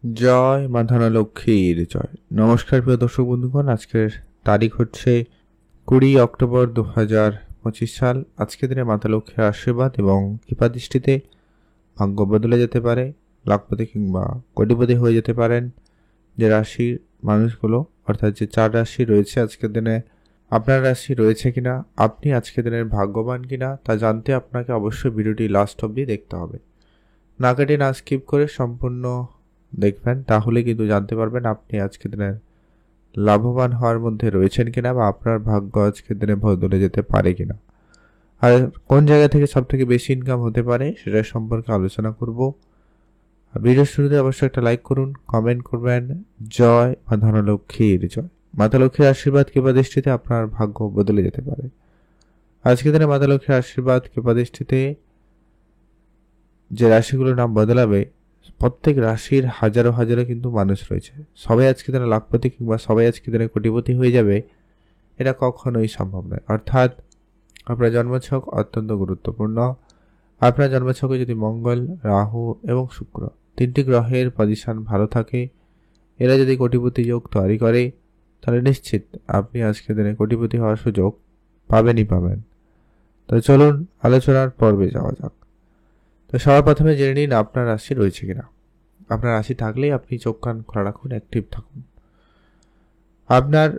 জয় মা ধনলক্ষ্মীর জয়। নমস্কার প্রিয় দর্শক বন্ধুগণ, আজকের তারিখ হচ্ছে 20 অক্টোবর 2025 সাল। আজকের দিনে মাতা লক্ষ্মীর আশীর্বাদ এবং কৃপা দৃষ্টিতে ভাগ্য বদলে যেতে পারে, লাখপতি কিংবা কোটিপতি হয়ে যেতে পারেন যে রাশির মানুষগুলো, অর্থাৎ যে 4 রাশি রয়েছে। আজকের দিনে আপনার রাশি রয়েছে কিনা, আপনি আজকের দিনের ভাগ্যবান কিনা তা জানতে আপনাকে অবশ্যই ভিডিওটি লাস্ট অবধি দেখতে হবে। না কেটে না স্কিপ করে সম্পূর্ণ দেখবেন, তাহলে কিন্তু জানতে পারবেন আপনি আজকের দিনের লাভবান হওয়ার মধ্যে রয়েছেন কিনা বা আপনার ভাগ্য আজকের দিনে বদলে যেতে পারে কিনা, আর কোন জায়গা থেকে সব থেকে বেশি ইনকাম হতে পারে সেটা সম্পর্কে আলোচনা করব। ভিডিওর শুরুতে অবশ্যই একটা লাইক করুন, কমেন্ট করবেন। জয় মা ধনলক্ষ্মীর জয়। মাতা লক্ষ্মীর আশীর্বাদ কৃপা দৃষ্টিতে আপনার ভাগ্য বদলে যেতে পারে। আজকের দিনে মাতা লক্ষ্মীর আশীর্বাদ কৃপা দৃষ্টিতে যে রাশিগুলোর নাম বদলাবে, প্রত্যেক রাশির হাজারো হাজারো কিন্তু মানুষ রয়েছে। সবাই আজকে দিনে লাখপতি কিংবা সবাই আজকে দিনে কোটিপতি হয়ে যাবে, এটা কখনোই সম্ভব নয়। অর্থাৎ আপনার জন্মছক অত্যন্ত গুরুত্বপূর্ণ। আপনার জন্মছকে যদি মঙ্গল, রাহু এবং শুক্র 3টি গ্রহের পজিশন ভালো থাকে, এরা যদি কোটিপতি যোগ তৈরি করে, তাহলে নিশ্চিত আপনি আজকে দিনে কোটিপতি হওয়ার সুযোগ পাবেনই পাবেন। তো চলুন আলোচনার পর্বে যাওয়া যাক। তো সবার প্রথমে জেনে নিন আপনার রাশি রয়েছে কিনা। আপনার রাশি থাকলেই আপনি চোখ কান খোলা রাখুন, অ্যাক্টিভ থাকুন। আপনার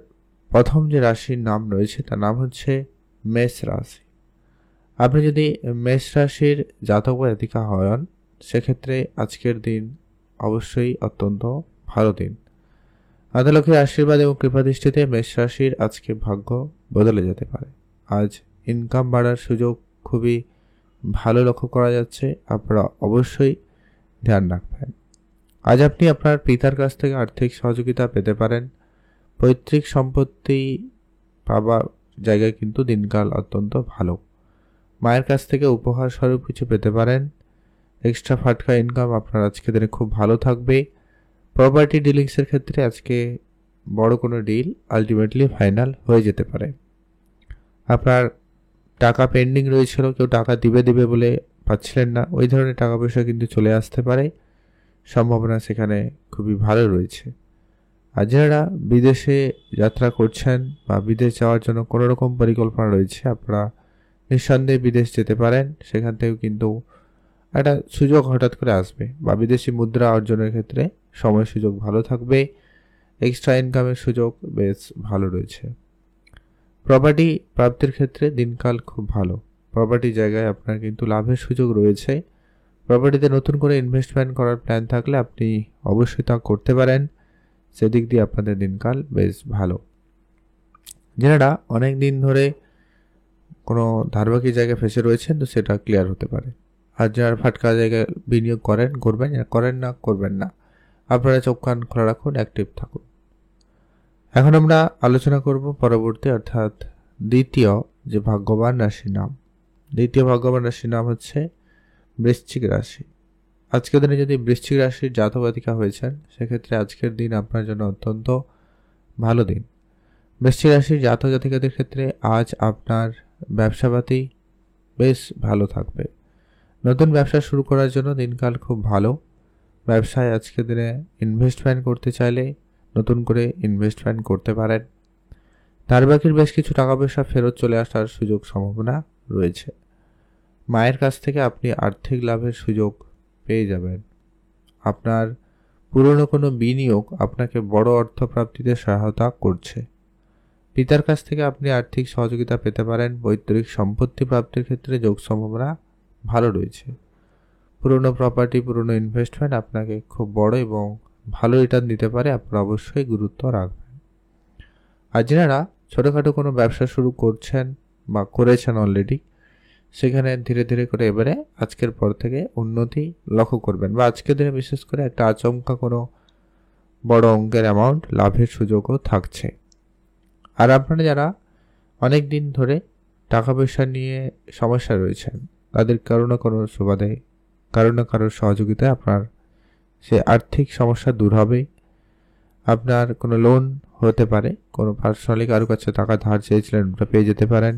প্রথম যে রাশির নাম রয়েছে তার নাম হচ্ছে মেষ রাশি। আপনি যদি মেষ রাশির জাতক বা জাতিকা হন, সেক্ষেত্রে আজকের দিন অবশ্যই অত্যন্ত ভালো দিন। মাতা লক্ষ্মীর আশীর্বাদ এবং কৃপা দৃষ্টিতে মেষ রাশির আজকে ভাগ্য বদলে যেতে পারে। আজ ইনকাম বাড়ার সুযোগ খুবই ভালো লক্ষ্য করা যাচ্ছে, আপনারা অবশ্যই ধ্যান রাখবেন। আজ আপনি আপনার পিতার কাছ থেকে আর্থিক সহযোগিতা পেতে পারেন। পৈতৃক সম্পত্তি পাবার জায়গায় কিন্তু দিনকাল অত্যন্ত ভালো। মায়ের কাছ থেকে উপহার স্বরূপ কিছু পেতে পারেন। এক্সট্রা ফাটকা ইনকাম আপনার আজকে দিনে খুব ভালো থাকবে। প্রপার্টি ডিলিংসের ক্ষেত্রে আজকে বড় কোনো ডিল আলটিমেটলি ফাইনাল হয়ে যেতে পারে। আপনার টাকা পেন্ডিং রয়েছিল, কেউ টাকা দিবে বলে পাচ্ছিলেন না, ওই ধরনের টাকা পয়সা কিন্তু চলে আসতে পারে, সম্ভাবনা সেখানে খুবই ভালো রয়েছে। আর যারা বিদেশে যাত্রা করছেন বা বিদেশ যাওয়ার জন্য কোনো রকম পরিকল্পনা রয়েছে, আপনারা নিঃসন্দেহে বিদেশ যেতে পারেন। সেখান থেকেও কিন্তু একটা সুযোগ হঠাৎ করে আসবে, বা বিদেশি মুদ্রা অর্জনের ক্ষেত্রে সময় সুযোগ ভালো থাকবে। এক্সট্রা ইনকামের সুযোগ বেশ ভালো রয়েছে। প্রপার্টি প্রাপ্তির ক্ষেত্রে দিনকাল খুব ভালো। প্রপার্টি জায়গায় আপনার কিন্তু লাভের সুযোগ রয়েছে। প্রপার্টিতে নতুন করে ইনভেস্টমেন্ট করার প্ল্যান থাকলে আপনি অবশ্যই তা করতে পারেন। সেদিক দিয়ে আপনাদের দিনকাল বেশ ভালো। যারা অনেক দিন ধরে কোনো ধারবাকি জায়গায় ফেসে রয়েছেন, তো সেটা ক্লিয়ার হতে পারে। আর যারা ফাটকা জায়গায় বিনিয়োগ করবেন, করবেন না, আপনারা চোখ কান খোলা রাখুন, অ্যাক্টিভ থাকুন। এখন আমরা আলোচনা করব পরবর্তী, অর্থাৎ দ্বিতীয় যে ভাগ্যবান রাশির নাম। দ্বিতীয় ভাগ্যবান রাশির নাম হচ্ছে বৃশ্চিক রাশি। আজকের দিনে যদি বৃশ্চিক রাশির জাতক জাতিকা হয়েছেন, সেক্ষেত্রে আজকের দিন আপনার জন্য অত্যন্ত ভালো দিন। বৃশ্চিক রাশির জাতক জাতিকাদের ক্ষেত্রে আজ আপনার ব্যবসাপাতি বেশ ভালো থাকবে। নতুন ব্যবসা শুরু করার জন্য দিনকাল খুব ভালো। ব্যবসায় আজকের দিনে ইনভেস্টমেন্ট করতে চাইলে নতুন করে ইনভেস্টমেন্ট করতে পারেন। ধারবাকির বেশ কিছু টাকা পয়সা ফেরত চলে আসার সুযোগ সম্ভাবনা রয়েছে। মায়ের কাছ থেকে আপনি আর্থিক লাভের সুযোগ পেয়ে যাবেন। আপনার পুরনো কোনো বিনিয়োগ আপনাকে বড় অর্থ প্রাপ্তিতে সহায়তা করছে। পিতার কাছ থেকে আপনি আর্থিক সহযোগিতা পেতে পারেন। পৈতৃক সম্পত্তি প্রাপ্তির ক্ষেত্রে যোগ সম্ভাবনা ভালো রয়েছে। পুরনো প্রপার্টি, পুরনো ইনভেস্টমেন্ট আপনাকে খুব বড় এবং ভালো রিটার্ন দিতে পারে, আপনারা অবশ্যই গুরুত্ব রাখবেন। আর যারা ছোটোখাটো কোনো ব্যবসা শুরু করছেন বা করেছেন অলরেডি, সেখানে ধীরে ধীরে করে এবারে আজকের পর থেকে উন্নতি লক্ষ্য করবেন, বা আজকের দিনে বিশেষ করে একটা আচমকা কোনো বড় অঙ্কের অ্যামাউন্ট লাভের সুযোগও থাকছে। আর আপনারা যারা অনেক দিন ধরে টাকা পয়সা নিয়ে সমস্যা রয়েছেন, তাদের কারো না কোনো সুবাদে, কারো না কারোর সহযোগিতায় আপনার সে আর্থিক সমস্যা দূর হবে। আপনার কোনো লোন হতে পারে, কোনো পার্সোনালি কারো কাছে টাকা ধার চেয়েছিলেন, ওটা পেয়ে যেতে পারেন।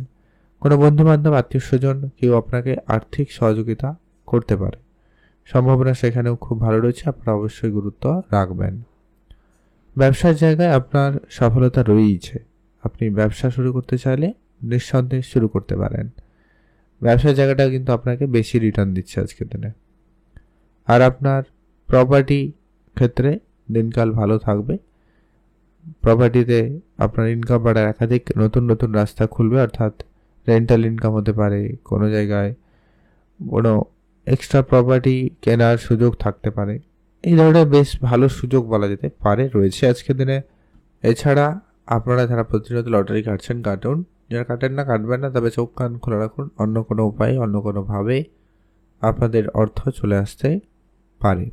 কোনো বন্ধুবান্ধব, আত্মীয় স্বজন কেউ আপনাকে আর্থিক সহযোগিতা করতে পারে। সম্ভাবনা সেখানেও খুব ভালো রয়েছে, আপনারা অবশ্যই গুরুত্ব রাখবেন। ব্যবসার জায়গায় আপনার সফলতা রয়েইছে। আপনি ব্যবসা শুরু করতে চাইলে নিঃসন্দেহে শুরু করতে পারেন। ব্যবসার জায়গাটা কিন্তু আপনাকে বেশি রিটার্ন দিচ্ছে আজকের দিনে। আর আপনার প্রপার্টি ক্ষেত্রে দিনকাল ভালো থাকবে। প্রপার্টিতে আপনার ইনকাম বাড়ার একাধিক নতুন নতুন রাস্তা খুলবে, অর্থাৎ রেন্টাল ইনকাম হতে পারে, কোনো জায়গায় কোনো এক্সট্রা প্রপার্টি কেনার সুযোগ থাকতে পারে। এই ধরনের বেশ ভালো সুযোগ বলা যেতে পারে রয়েছে আজকের দিনে। এছাড়া আপনারা যারা প্রতিনিয়ত লটারি কাটছেন কাটুন, যারা কাটেন না কাটবেন না, তবে চোখ কান খোলা রাখুন, অন্য কোনো উপায়ে অন্য কোনোভাবে আপনাদের অর্থ চলে আসতে পারে।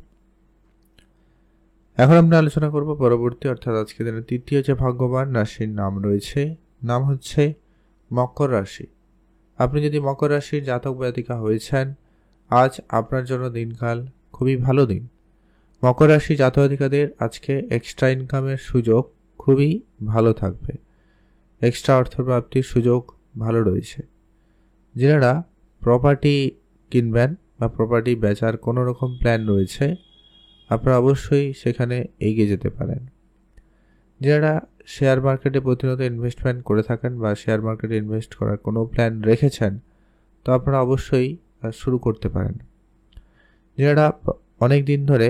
এখন আমরা আলোচনা করব পরবর্তী, অর্থাৎ আজকের দিনে তৃতীয় যে ভাগ্যবান রাশির নাম রয়েছে, নাম হচ্ছে মকর রাশি। আপনি যদি মকর রাশির জাতক জাতিকা হয়েছেন, আজ আপনার জন্য দিনকাল খুবই ভালো দিন। মকর রাশি জাতক জাতিকাদের আজকে এক্সট্রা ইনকামের সুযোগ খুবই ভালো থাকবে। এক্সট্রা অর্থপ্রাপ্তির সুযোগ ভালো রয়েছে। যারা প্রপার্টি কিনবেন বা প্রপার্টি বেচার কোনো রকম প্ল্যান রয়েছে, আপনারা অবশ্যই সেখানে এগিয়ে যেতে পারেন। যারা শেয়ার মার্কেটে প্রতিনিয়ত ইনভেস্টমেন্ট করে থাকেন বা শেয়ার মার্কেটে ইনভেস্ট করার কোনো প্ল্যান রেখেছেন, তো আপনারা অবশ্যই শুরু করতে পারেন। যারা অনেক দিন ধরে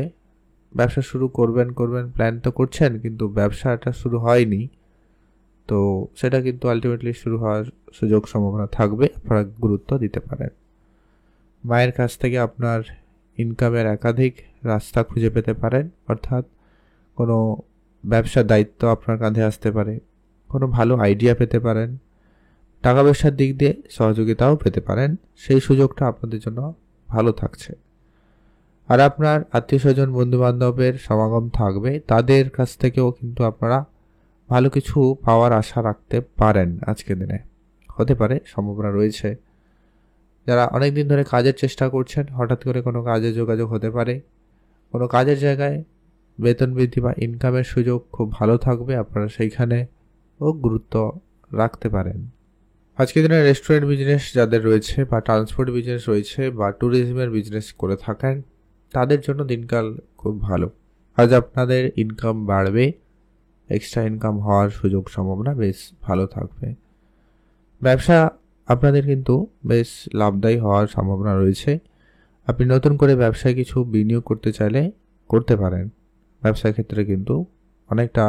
ব্যবসা শুরু করবেন প্ল্যান তো করছেন, কিন্তু ব্যবসাটা শুরু হয়নি, তো সেটা কিন্তু আলটিমেটলি শুরু হওয়ার সুযোগ সম্ভাবনা থাকবে, আপনারা গুরুত্ব দিতে পারেন। মায়ের কাছ থেকে আপনার ইনকামের একাধিক রাস্তা খুঁজে পেতে পারেন, অর্থাৎ কোনো ব্যবসার দায়িত্ব আপনার কাঁধে আসতে পারে, কোনো ভালো আইডিয়া পেতে পারেন, টাকা পয়সার দিক দিয়ে সহযোগিতাও পেতে পারেন। সেই সুযোগটা আপনাদের জন্য ভালো থাকছে। আর আপনার আত্মীয় স্বজন বন্ধু বান্ধবের সমাগম থাকবে, তাদের কাছ থেকেও কিন্তু আপনারা ভালো কিছু পাওয়ার আশা রাখতে পারেন। আজকের দিনে হতে পারে, সম্ভাবনা রয়েছে। যারা অনেক দিন ধরে কাজের চেষ্টা করছেন, হঠাৎ করে কোনো কাজে যোগাযোগ হতে পারে। কোনো কাজের জায়গায় বেতন বৃদ্ধি বা ইনকামের সুযোগ খুব ভালো থাকবে, আপনারা সেইখানেও গুরুত্ব রাখতে পারেন। আজকের দিনে রেস্টুরেন্ট বিজনেস যাদের রয়েছে বা ট্রান্সপোর্ট বিজনেস রয়েছে বা ট্যুরিজমের বিজনেস করে থাকেন, তাদের জন্য দিনকাল খুব ভালো। আজ আপনাদের ইনকাম বাড়বে, এক্সট্রা ইনকাম হওয়ার সুযোগ সম্ভাবনা বেশ ভালো থাকবে। ব্যবসা আপনাদের কিন্তু বেশ লাভদায়ী হওয়ার সম্ভাবনা রয়েছে। আপনি নতুন করে ব্যবসায় কিছু বিনিয়োগ করতে চাইলে করতে পারেন। ব্যবসার ক্ষেত্রে কিন্তু অনেকটা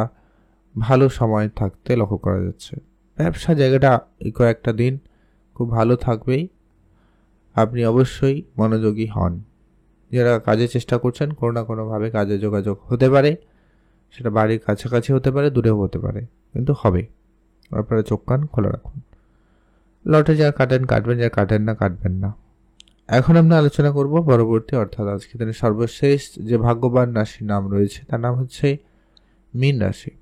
ভালো সময় থাকতে লক্ষ্য করা যাচ্ছে। ব্যবসা জায়গাটা এই কয়েকটা দিন খুব ভালো থাকবেই। আপনি অবশ্যই মনোযোগী হন। যারা কাজের চেষ্টা করছেন, কোনো না কোনোভাবে কাজে যোগাযোগ হতে পারে, সেটা বাড়ির কাছাকাছি হতে পারে, দূরেও হতে পারে, কিন্তু হবে। আপনারা চোখ কান খোলা রাখুন। লটারি যারা কাটেন কাটবেন, যারা কাটেন না কাটবেন না। এখন আমরা আলোচনা করব পরবর্তী, অর্থাৎ আজকে দিনের সর্বশেষ যে ভাগ্যবান রাশির নাম রয়েছে, তার নাম হচ্ছে মীন রাশি।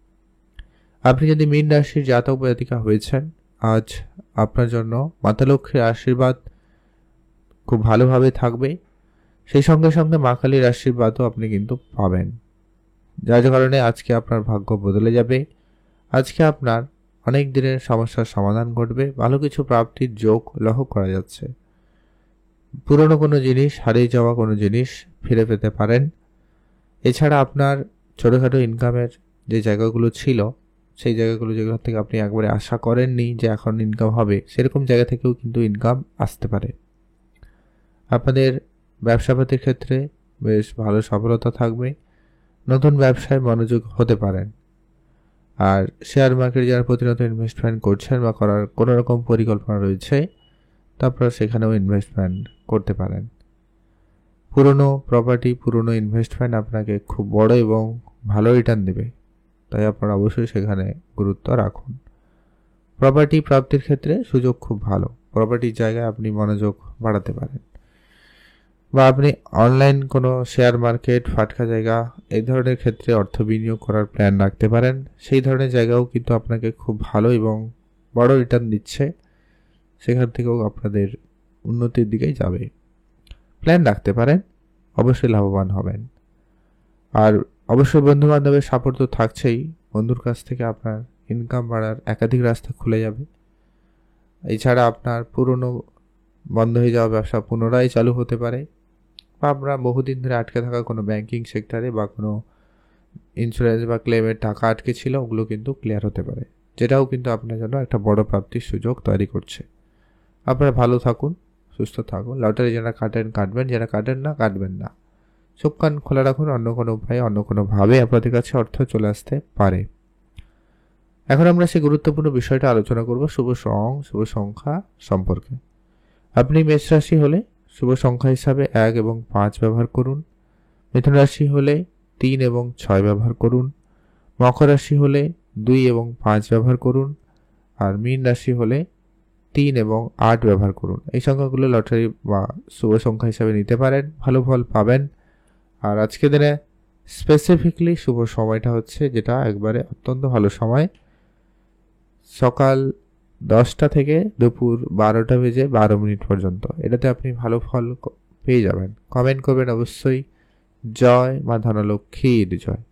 আপনি যদি মীন রাশির জাতক জাতিকা হয়েছেন, আজ আপনার জন্য মাতা লক্ষ্মীর আশীর্বাদ খুব ভালোভাবে থাকবে। সেই সঙ্গে সঙ্গে মা কালীর আশীর্বাদও আপনি কিন্তু পাবেন, যার কারণে আজকে আপনার ভাগ্য বদলে যাবে। আজকে আপনার অনেক দিনের সমস্যার সমাধান ঘটবে, ভালো কিছু প্রাপ্তির যোগ লক্ষ্য করা যাচ্ছে। পুরনো কোনো জিনিস, হারিয়ে যাওয়া কোনো জিনিস ফিরে পেতে পারেন। এছাড়া আপনার ছোটোখাটো ইনকামের যে জায়গাগুলো ছিল, সেই জায়গাগুলো যেগুলো থেকে আপনি একবারে আশা করেননি যে এখন ইনকাম হবে, সেরকম জায়গা থেকেও কিন্তু ইনকাম আসতে পারে। আপনাদের ব্যবসাপাতির ক্ষেত্রে বেশ ভালো সফলতা থাকবে। নতুন ব্যবসায় মনোযোগ হতে পারেন। আর শেয়ার মার্কেটে যারা প্রতিনিয়ত ইনভেস্টমেন্ট করছেন বা করার কোনো রকম পরিকল্পনা রয়েছে, তারপর সেখানেও ইনভেস্টমেন্ট করতে পারেন। পুরনো প্রপার্টি, পুরনো ইনভেস্টমেন্ট আপনাকে খুব বড় এবং ভালো রিটার্ন দেবে, তাই আপনারা অবশ্যই সেখানে গুরুত্ব রাখুন। প্রপার্টি প্রাপ্তির ক্ষেত্রে সুযোগ খুব ভালো। প্রপার্টির জায়গায় আপনি মনোযোগ বাড়াতে পারেন, বা আপনি অনলাইন কোনো শেয়ার মার্কেট, ফাটকা জায়গা, এই ধরনের ক্ষেত্রে অর্থ বিনিয়োগ করার প্ল্যান রাখতে পারেন। সেই ধরনের জায়গাও কিন্তু আপনাকে খুব ভালো এবং বড় রিটার্ন দিচ্ছে, সেখান থেকেও আপনাদের উন্নতির দিকেই যাবে। প্ল্যান রাখতে পারেন, অবশ্যই লাভবান হবেন। আর অবশ্যই বন্ধু বান্ধবের সাপোর্ট তো থাকছেই। বন্ধুর কাছ থেকে আপনার ইনকাম বাড়ার একাধিক রাস্তা খুলে যাবে। এছাড়া আপনার পুরনো বন্ধ হয়ে যাওয়া ব্যবসা পুনরায় চালু হতে পারে, বা আপনার বহুদিন ধরে আটকে থাকা কোনো ব্যাংকিং সেক্টরে বা কোনো ইন্স্যুরেন্স বা ক্লেমের টাকা আটকে ছিল, ওগুলো কিন্তু ক্লিয়ার হতে পারে, যেটাও কিন্তু আপনার জন্য একটা বড় প্রাপ্তির সুযোগ তৈরি করছে। আপনারা ভালো থাকুন, সুস্থ থাকুন। লটারি যারা কাটেন কাটবেন, যারা কাটেন না কাটবেন না। চোখ কান খোলা রাখুন, অন্য কোনো উপায়ে অন্য কোনোভাবে আপনাদের কাছে অর্থ চলে আসতে পারে। এখন আমরা সেই গুরুত্বপূর্ণ বিষয়টা আলোচনা করব শুভ রং, শুভ সংখ্যা সম্পর্কে। আপনি মেষ রাশি হলে শুভ সংখ্যা হিসাবে 1 এবং 5 ব্যবহার করুন। মিথুন রাশি হলে 3 এবং 6 ব্যবহার করুন। মকর রাশি হলে 2 এবং 5 ব্যবহার করুন। আর মীন রাশি হলে 3 এবং 8 ব্যবহার করুন। এই সংখ্যাগুলো লটারি বা শুভ সংখ্যা হিসাবে নিতে পারেন, ভালো ফল পাবেন। আর আজকে দিনে স্পেসিফিকলি শুভ সময়টা হচ্ছে, যেটা একবারে অত্যন্ত ভালো সময়, সকাল 10টা থেকে দুপুর 12টা বেজে 12 মিনিট পর্যন্ত। এটাতে আপনি ভালো ফল পেয়ে যাবেন। কমেন্ট করবেন অবশ্যই। জয় মা ধনলক্ষ্মীর জয়।